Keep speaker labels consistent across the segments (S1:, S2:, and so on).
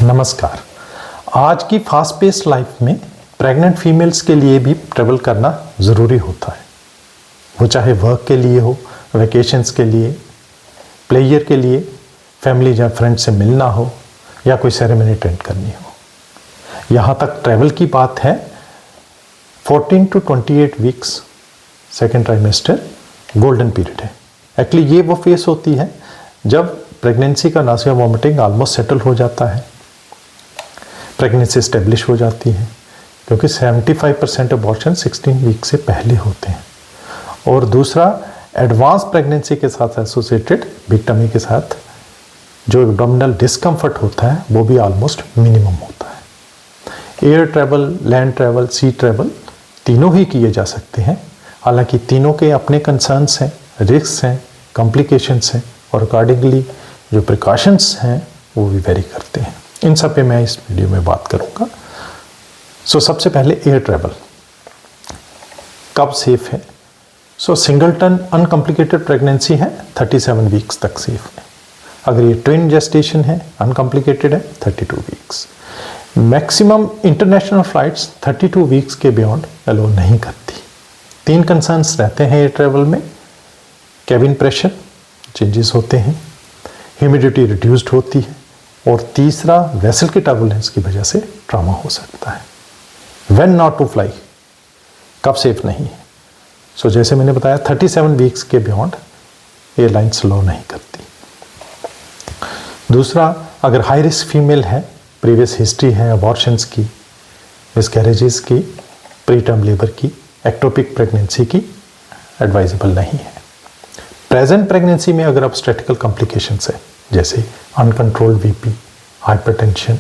S1: नमस्कार। आज की फास्ट पेस्ड लाइफ में प्रेग्नेंट फीमेल्स के लिए भी ट्रैवल करना ज़रूरी होता है। वो चाहे वर्क के लिए हो, वेकेशंस के लिए, प्लेयर के लिए, फैमिली या फ्रेंड से मिलना हो या कोई सेरेमनी अटेंड करनी हो। यहाँ तक ट्रैवल की बात है 14 to 28 weeks second trimester golden period है। एक्चुअली ये वो फेस होती है जब प्रेगनेंसी का नासिया वॉमिटिंग ऑलमोस्ट सेटल हो जाता है, प्रेगनेंसी स्टेब्लिश हो जाती है, क्योंकि 75% अबॉर्शन 16 वीक से पहले होते हैं। और दूसरा, एडवांस प्रेगनेंसी के साथ एसोसिएटेड बिग टमी के साथ जो एब्डोमिनल डिस्कम्फर्ट होता है वो भी ऑलमोस्ट मिनिमम होता है। एयर ट्रैवल, लैंड ट्रैवल, सी ट्रैवल तीनों ही किए जा सकते हैं। हालांकि तीनों के अपने कंसर्न्स हैं, रिस्क हैं, कॉम्प्लिकेशंस हैं और अकॉर्डिंगली जो प्रिकॉशंस हैं वो भी वेरी करते हैं। इन सब पे मैं इस वीडियो में बात करूंगा। सबसे पहले एयर ट्रैवल कब सेफ है। सिंगलटन अनकॉम्प्लिकेटेड प्रेगनेंसी है 37 वीक्स तक सेफ है। अगर ये ट्विन जेस्टेशन है, अनकॉम्प्लिकेटेड है, 32 weeks. Maximum international flights 32 weeks के बियॉन्ड अलो नहीं करती। 3 कंसर्न्स रहते हैं एयर ट्रैवल में। कैबिन प्रेशर चेंजेस होते हैं, ह्यूमिडिटी रिड्यूस्ड होती है और तीसरा, वेसल की टर्बुलेंस की वजह से ट्रॉमा हो सकता है। व्हेन नॉट टू फ्लाई, कब सेफ नहीं है। जैसे मैंने बताया 37 वीक्स के बियॉन्ड एयरलाइंस अलाउ नहीं करती। दूसरा, अगर हाई रिस्क फीमेल है, प्रीवियस हिस्ट्री है अबॉर्शंस की, मिसकैरेजेस की, प्री टर्म लेबर की, एक्टोपिक प्रेगनेंसी की, एडवाइजेबल नहीं है। प्रेजेंट प्रेगनेंसी में अगर ऑब्स्टेट्रिकल कॉम्प्लिकेशंस है जैसे अनकंट्रोल्ड बीपी, हाइपरटेंशन,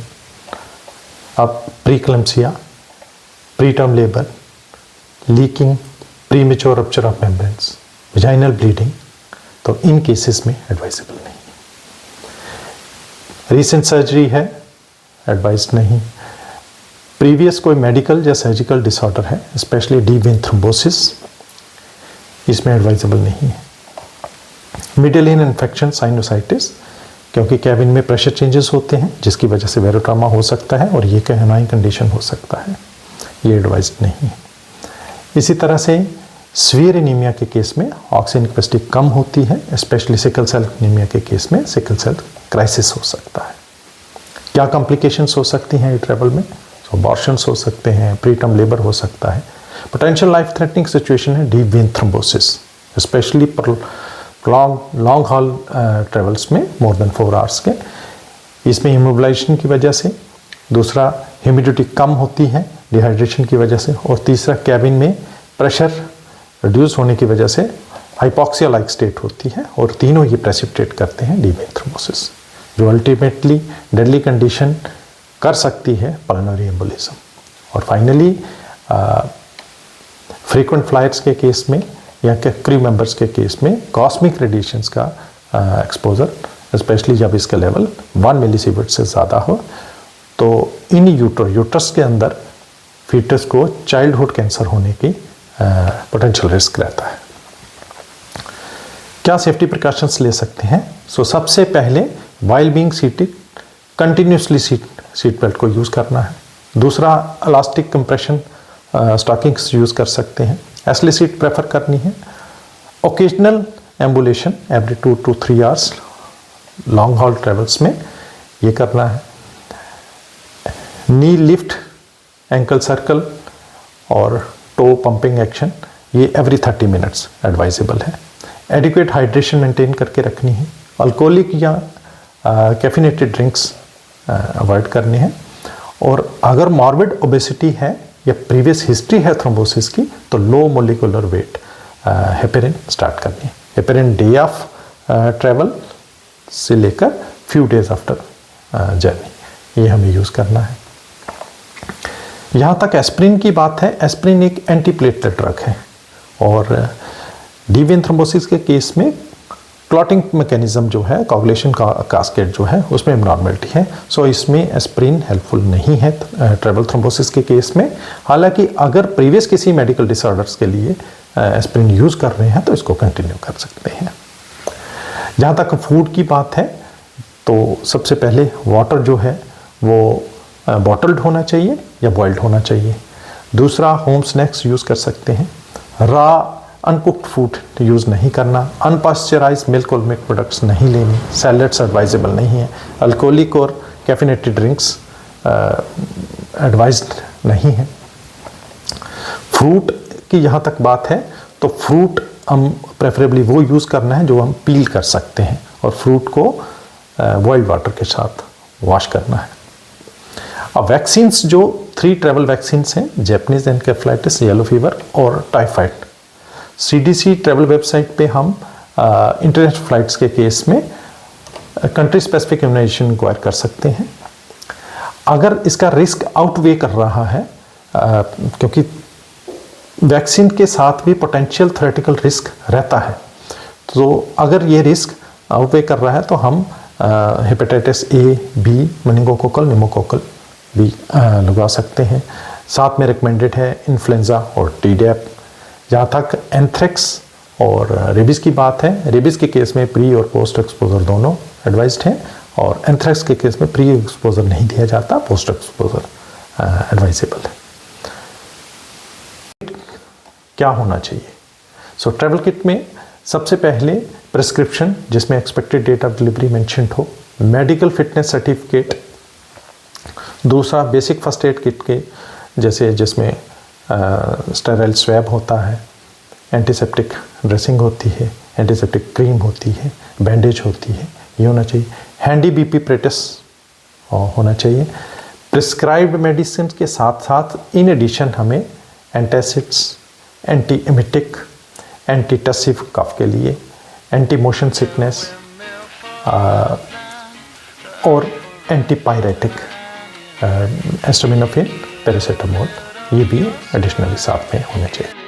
S1: अब preeclampsia, pre term labour, leaking, premature rupture of membranes, vaginal bleeding, तो इन केसेस में एडवाइजेबल नहीं। रीसेंट सर्जरी है, एडवाइज्ड नहीं। प्रीवियस कोई मेडिकल या सर्जिकल डिसऑर्डर है, स्पेशली डीप वेन थ्रोम्बोसिस, इसमें एडवाइजेबल नहीं है। मिडिल ईयर इन्फेक्शन, साइनोसाइटिस, क्योंकि कैबिन में प्रेशर चेंजेस होते हैं जिसकी वजह से वेरोट्रामा हो सकता है और ये कहनाई कंडीशन हो सकता है, ये एडवाइज्ड नहीं है। इसी तरह से सीवियर एनीमिया के केस में ऑक्सीजन कैपेसिटी कम होती है, स्पेशली सिकल सेल एनीमिया के केस में सिकल सेल क्राइसिस हो सकता है। क्या कॉम्प्लिकेशंस हो सकती हैं एयर ट्रैवल में? अबॉर्शंस हो सकते हैं, प्रीटर्म लेबर हो सकता है। पोटेंशियल लाइफ थ्रेटनिंग सिचुएशन है deep vein thrombosis, specially long haul travels में मोर देन 4 आवर्स के, इसमें इमोबिलाइजेशन की वजह से। दूसरा, ह्यूमिडिटी कम होती है डिहाइड्रेशन की वजह से। और तीसरा, कैबिन में प्रेशर रिड्यूस होने की वजह से हाइपॉक्सिया लाइक स्टेट होती है और तीनों ये प्रेसिपिटेट करते हैं डीप वेन थ्रोम्बोसिस, जो अल्टीमेटली डेडली कंडीशन कर सकती है पल्मोनरी एम्बोलिज्म। और फाइनली, फ्रीक्वेंट फ्लाइट्स के केस में या क्रू मेंबर्स के केस में कॉस्मिक रेडिएशंस का एक्सपोजर, स्पेशली जब इसका लेवल 1 मिलीसीवर्ट से ज़्यादा हो, तो इन यूट्रस के अंदर फीटस को चाइल्डहुड कैंसर होने की पोटेंशियल रिस्क रहता है। क्या सेफ्टी प्रिकॉशंस ले सकते हैं? सबसे पहले, while being seated, continuously seat belt को यूज़ करना है। दूसरा, इलास्टिक कंप्रेशन स्टॉकिंग्स यूज़ कर सकते हैं। असली सीट प्रेफर करनी है। Occasional ambulation every 2 to 3 hours long haul travels में ये करना है। नी लिफ्ट, एंकल सर्कल और टो पंपिंग एक्शन, ये एवरी 30 मिनट्स एडवाइजेबल है। एडिक्वेट हाइड्रेशन मेंटेन करके रखनी है। अल्कोहलिक या कैफिनेटेड ड्रिंक्स अवॉइड करने हैं। और अगर मॉर्बिड ओबेसिटी है या प्रीवियस हिस्ट्री है थ्रोम्बोसिस की, तो low molecular weight heparin start करनी है। हेपेरिन डे ऑफ ट्रैवल से लेकर फ्यू डेज आफ्टर जर्नी, ये हमें यूज़ करना है। यहाँ तक एस्प्रिन की बात है। एस्प्रिन एक एंटीप्लेटलेट ड्रग है और डीप वेन थ्रोम्बोसिस के केस में क्लॉटिंग मैकेनिज्म जो है, कोगुलेशन का कास्केट जो है, उसमें एबनॉर्मलिटी है। इसमें एस्प्रिन हेल्पफुल नहीं है ट्रैवल थ्रोम्बोसिस के केस में। हालांकि अगर प्रीवियस किसी मेडिकल डिसऑर्डर्स के लिए एस्प्रिन यूज़ कर रहे हैं तो इसको कंटिन्यू कर सकते हैं। जहाँ तक फूड की बात है तो सबसे पहले वाटर जो है वो बॉटल्ड होना चाहिए या बॉइल्ड होना चाहिए। दूसरा, होम स्नैक्स यूज़ कर सकते हैं। रॉ अनकुक्ड फूड यूज़ नहीं करना। अनपास्चराइज मिल्क और मिल्क प्रोडक्ट्स नहीं लेनी। सैलड्स एडवाइजेबल नहीं है। अल्कोहलिक और कैफिनेटेड ड्रिंक्स एडवाइज्ड नहीं है। फ्रूट की यहाँ तक बात है तो फ्रूट हम प्रेफरेबली वो यूज़ करना है जो हम पील कर सकते हैं, और फ्रूट को बॉइल्ड वाटर के साथ वॉश करना है। अब वैक्सीन्स, जो 3 ट्रैवल वैक्सीन्स हैं, जैपनीज एनकेफेलाइटिस, येलो फीवर और टाइफाइड, CDC ट्रैवल वेबसाइट पे हम इंटरनेशनल फ्लाइट्स के केस में कंट्री स्पेसिफिक इम्यूनाइजेशन इंक्वायर कर सकते हैं। अगर इसका रिस्क आउटवे कर रहा है, क्योंकि वैक्सीन के साथ भी पोटेंशियल थ्योरेटिकल रिस्क रहता है, तो अगर ये रिस्क आउटवे कर रहा है तो हम hepatitis A, B, meningococcal, pneumococcal भी लगा सकते हैं। साथ में रिकमेंडेड है इन्फ्लुएंजा और Tdap। जहाँ तक एंथ्रेक्स और रेबीज की बात है, रेबीज के केस में प्री और पोस्ट एक्सपोजर दोनों एडवाइज्ड हैं, और एंथ्रेक्स के केस में प्री एक्सपोजर नहीं दिया जाता, पोस्ट एक्सपोजर एडवाइजेबल है। क्या होना चाहिए? सो ट्रैवल किट में सबसे पहले प्रिस्क्रिप्शन जिसमें expected date of delivery mentioned हो, मेडिकल फिटनेस सर्टिफिकेट, दूसरा बेसिक फर्स्ट एड किट के जैसे जिसमें स्टेराइल स्वैब होता है, एंटीसेप्टिक ड्रेसिंग होती है, एंटीसेप्टिक क्रीम होती है, बैंडेज होती है, ये होना चाहिए। हैंडी BP प्रेटिस होना चाहिए। प्रिस्क्राइब्ड मेडिसिन के साथ साथ इन एडिशन हमें antacids, anti emetic, anti tussive कफ के लिए, एंटी मोशन सिकनेस और एंटी पायरेटिक, एस्टामिनोफेन, पैरासीटामोल, ये भी एडिशनली साथ में होने चाहिए।